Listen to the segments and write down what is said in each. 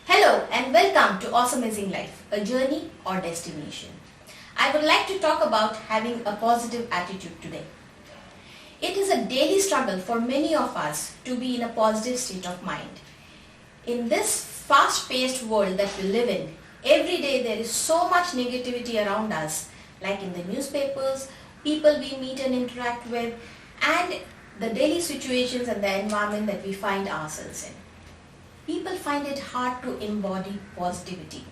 Hello and welcome to Awesomazing Life, a journey or destination. I would like to talk about having a positive attitude today. It is a daily struggle for many of us to be in a positive state of mind. In this fast-paced world that we live in, every day there is so much negativity around us, like in the newspapers, people we meet and interact with, and the daily situations and the environment that we find ourselves in. People find it hard to embody positivity.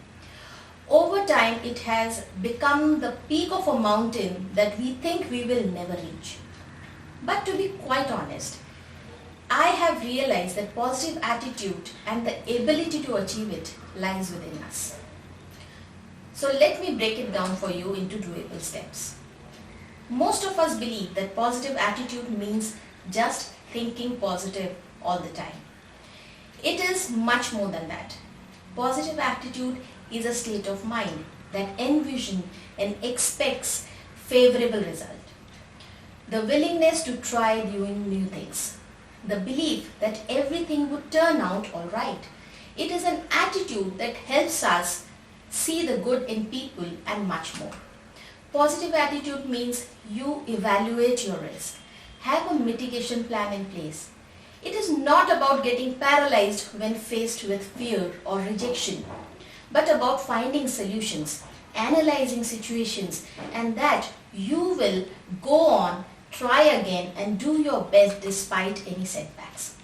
Over time, it has become the peak of a mountain that we think we will never reach. But to be quite honest, I have realized that positive attitude and the ability to achieve it lies within us. So let me break it down for you into doable steps. Most of us believe that positive attitude means just thinking positive all the time. It is much more than that. Positive attitude is a state of mind that envisions and expects favorable result. The willingness to try doing new things. The belief that everything would turn out all right. It is an attitude that helps us see the good in people and much more. Positive attitude means you evaluate your risk. Have a mitigation plan in place. It is not about getting paralyzed when faced with fear or rejection, but about finding solutions, analyzing situations, and that you will go on, try again, and do your best despite any setbacks.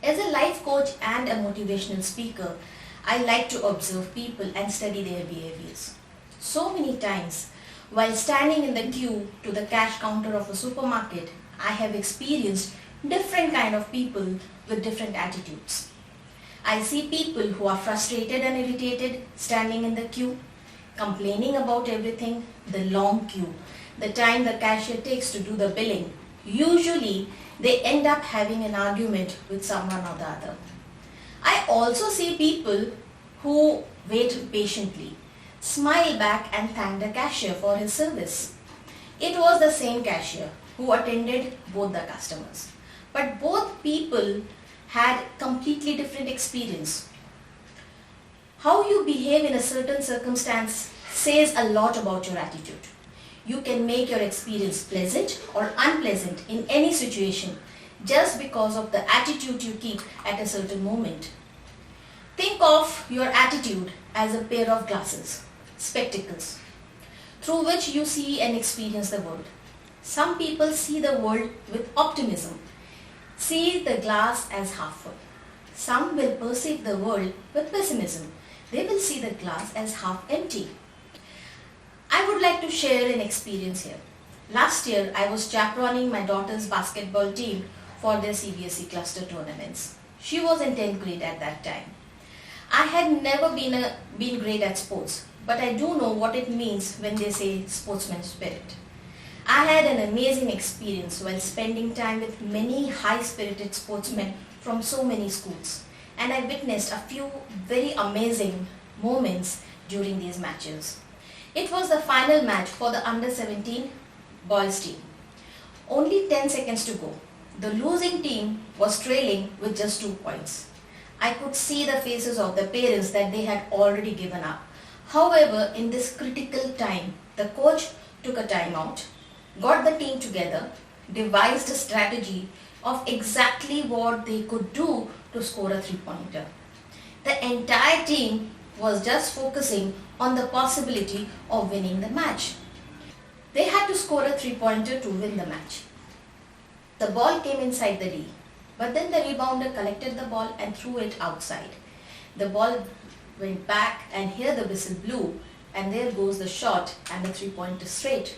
As a life coach and a motivational speaker, I like to observe people and study their behaviors. So many times, while standing in the queue to the cash counter of a supermarket, I have experienced different kind of people with different attitudes. I see people who are frustrated and irritated standing in the queue, complaining about everything, the long queue, the time the cashier takes to do the billing. Usually they end up having an argument with someone or the other. I also see people who wait patiently, smile back and thank the cashier for his service. It was the same cashier who attended both the customers. But both people had completely different experience. How you behave in a certain circumstance says a lot about your attitude. You can make your experience pleasant or unpleasant in any situation just because of the attitude you keep at a certain moment. Think of your attitude as a pair of glasses, spectacles, through which you see and experience the world. Some people see the world with optimism, see the glass as half full. Some will perceive the world with pessimism. They will see the glass as half empty. I would like to share an experience here. Last year, I was chaperoning my daughter's basketball team for their CBSE cluster tournaments. She was in 10th grade at that time. I had never been great at sports, but I do know what it means when they say sportsman spirit. I had an amazing experience while spending time with many high-spirited sportsmen from so many schools, and I witnessed a few very amazing moments during these matches. It was the final match for the under-17 boys team. Only 10 seconds to go. The losing team was trailing with just 2 points. I could see the faces of the parents that they had already given up. However, in this critical time, the coach took a timeout, got the team together, devised a strategy of exactly what they could do to score a 3-pointer. The entire team was just focusing on the possibility of winning the match. They had to score a 3-pointer to win the match. The ball came inside the D, but then the rebounder collected the ball and threw it outside. The ball went back and here the whistle blew, and there goes the shot and the 3-pointer straight.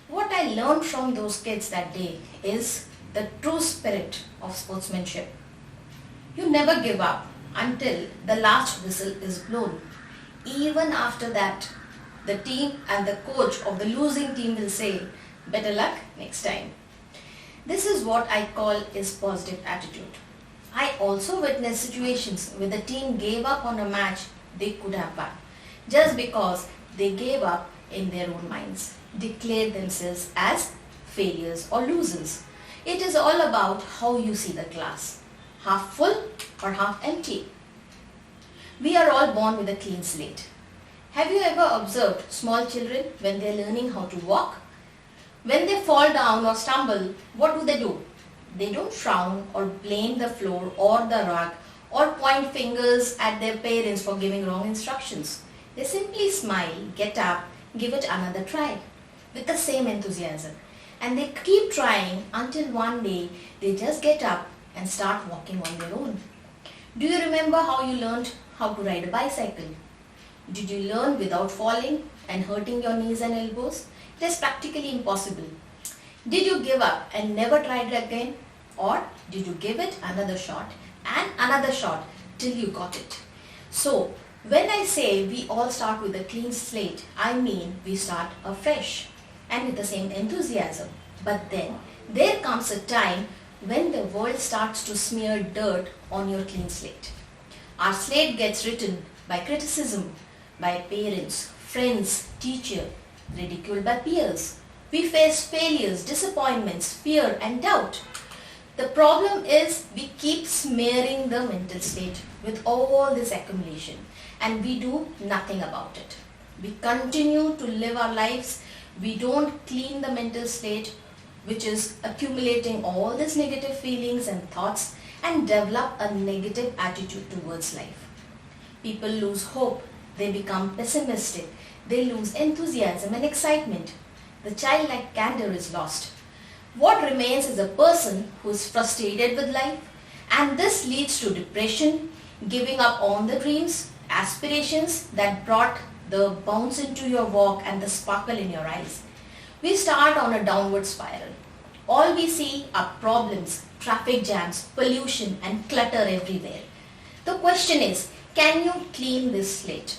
What I learned from those kids that day is the true spirit of sportsmanship. You never give up until the last whistle is blown. Even after that, the team and the coach of the losing team will say, better luck next time. This is what I call is positive attitude. I also witnessed situations where the team gave up on a match they could have won just because they gave up in their own minds, declared themselves as failures or losers. It is all about how you see the glass, half full or half empty. We are all born with a clean slate. Have you ever observed small children when they are learning how to walk? When they fall down or stumble, what do? They don't frown or blame the floor or the rug or point fingers at their parents for giving wrong instructions. They simply smile, get up, give it another try with the same enthusiasm. And they keep trying until one day they just get up and start walking on their own. Do you remember how you learned how to ride a bicycle? Did you learn without falling and hurting your knees and elbows? It is practically impossible. Did you give up and never try it again? Or did you give it another shot and another shot till you got it? So, when I say we all start with a clean slate, I mean we start afresh and with the same enthusiasm. But then there comes a time when the world starts to smear dirt on your clean slate. Our slate gets written by criticism, by parents, friends, teacher, ridiculed by peers. We face failures, disappointments, fear and doubt. The problem is we keep smearing the mental slate with all this accumulation and we do nothing about it. We continue to live our lives. We don't clean the mental slate, which is accumulating all these negative feelings and thoughts, and develop a negative attitude towards life. People lose hope, they become pessimistic, they lose enthusiasm and excitement. The childlike candor is lost. What remains is a person who is frustrated with life, and this leads to depression, giving up on the dreams, aspirations that brought the bounce into your walk and the sparkle in your eyes. We start on a downward spiral. All we see are problems, traffic jams, pollution and clutter everywhere. The question is, can you clean this slate?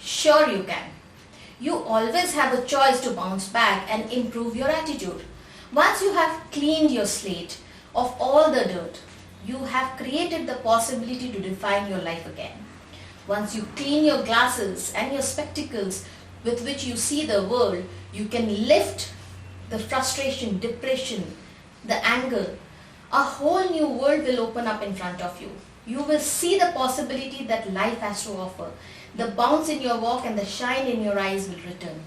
Sure you can. You always have a choice to bounce back and improve your attitude. Once you have cleaned your slate of all the dirt, you have created the possibility to define your life again. Once you clean your glasses and your spectacles with which you see the world, you can lift the frustration, depression, the anger. A whole new world will open up in front of you. You will see the possibility that life has to offer. The bounce in your walk and the shine in your eyes will return.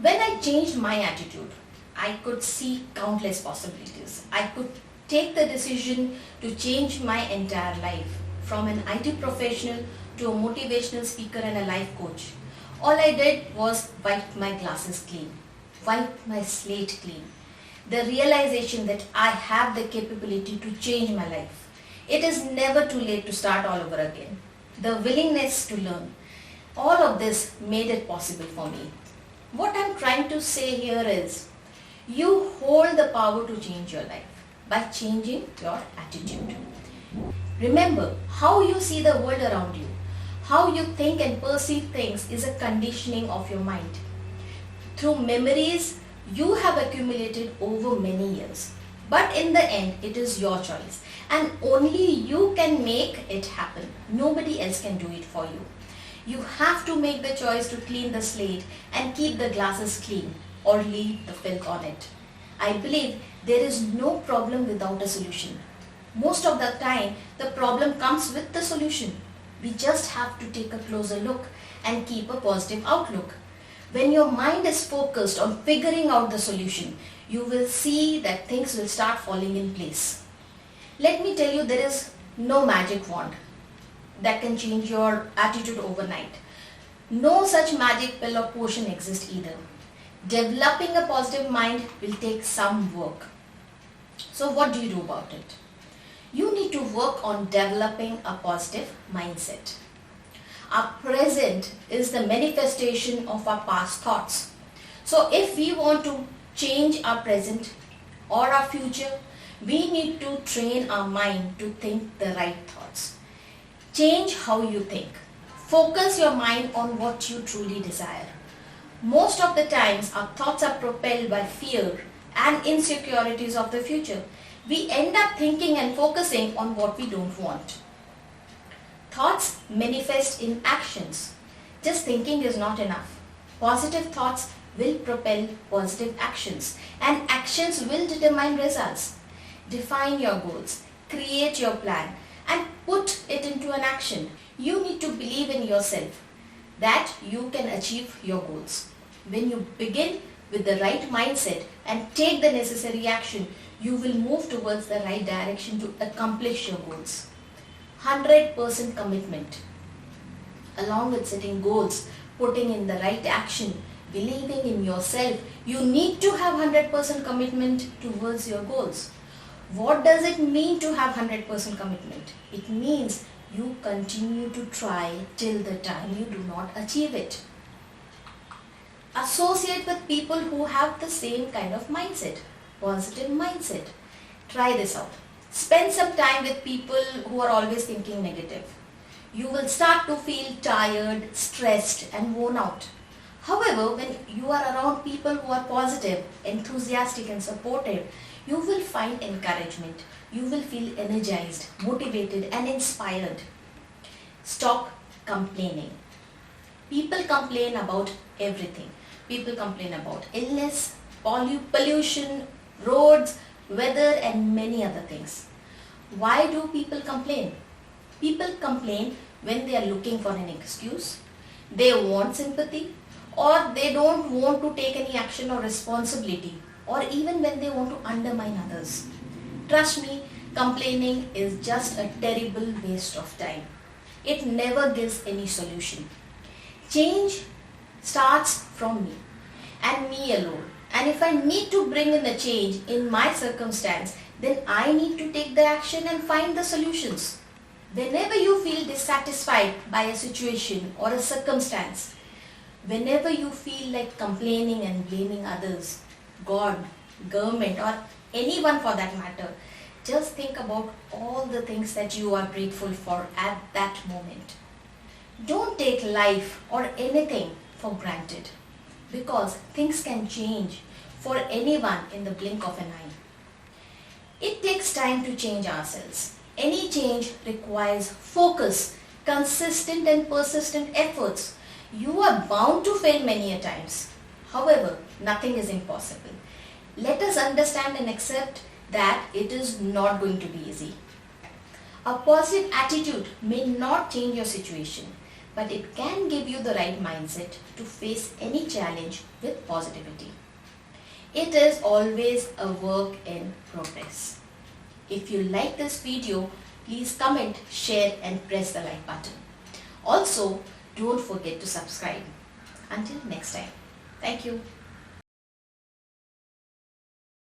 When I changed my attitude, I could see countless possibilities. I could take the decision to change my entire life, from an IT professional to a motivational speaker and a life coach. All I did was wipe my glasses clean, wipe my slate clean. The realization that I have the capability to change my life. It is never too late to start all over again. The willingness to learn. All of this made it possible for me. What I'm trying to say here is, you hold the power to change your life by changing your attitude. Remember, how you see the world around you, how you think and perceive things is a conditioning of your mind. Through memories you have accumulated over many years. But in the end, it is your choice and only you can make it happen. Nobody else can do it for you. You have to make the choice to clean the slate and keep the glasses clean or leave the filth on it. I believe there is no problem without a solution. Most of the time, the problem comes with the solution. We just have to take a closer look and keep a positive outlook. When your mind is focused on figuring out the solution, you will see that things will start falling in place. Let me tell you, there is no magic wand that can change your attitude overnight. No such magic pill or potion exists either. Developing a positive mind will take some work. So what do you do about it? You need to work on developing a positive mindset. Our present is the manifestation of our past thoughts. So if we want to change our present or our future, we need to train our mind to think the right thoughts. Change how you think. Focus your mind on what you truly desire. Most of the times our thoughts are propelled by fear and insecurities of the future. We end up thinking and focusing on what we don't want. Thoughts manifest in actions. Just thinking is not enough. Positive thoughts will propel positive actions, and actions will determine results. Define your goals, create your plan, and put it into an action. You need to believe in yourself that you can achieve your goals. When you begin with the right mindset and take the necessary action, you will move towards the right direction to accomplish your goals. 100% commitment. Along with setting goals, putting in the right action, believing in yourself, you need to have 100% commitment towards your goals. What does it mean to have 100% commitment? It means you continue to try till the time you do not achieve it. Associate with people who have the same kind of mindset, positive mindset. Try this out. Spend some time with people who are always thinking negative. You will start to feel tired, stressed and worn out. However, when you are around people who are positive, enthusiastic and supportive, you will find encouragement. You will feel energized, motivated and inspired. Stop complaining. People complain about everything. People complain about illness, pollution, roads, weather and many other things. Why do people complain? People complain when they are looking for an excuse, they want sympathy, or they don't want to take any action or responsibility, or even when they want to undermine others. Trust me, complaining is just a terrible waste of time. It never gives any solution. Change starts from me and me alone. And if I need to bring in a change in my circumstance, then I need to take the action and find the solutions. Whenever you feel dissatisfied by a situation or a circumstance, whenever you feel like complaining and blaming others, God, government or anyone for that matter, just think about all the things that you are grateful for at that moment. Don't take life or anything for granted, because things can change for anyone in the blink of an eye. It takes time to change ourselves. Any change requires focus, consistent and persistent efforts. You are bound to fail many a times. However, nothing is impossible. Let us understand and accept that it is not going to be easy. A positive attitude may not change your situation, but it can give you the right mindset to face any challenge with positivity. It is always a work in progress. If you like this video, please comment, share and press the like button. Also, don't forget to subscribe. Until next time. Thank you.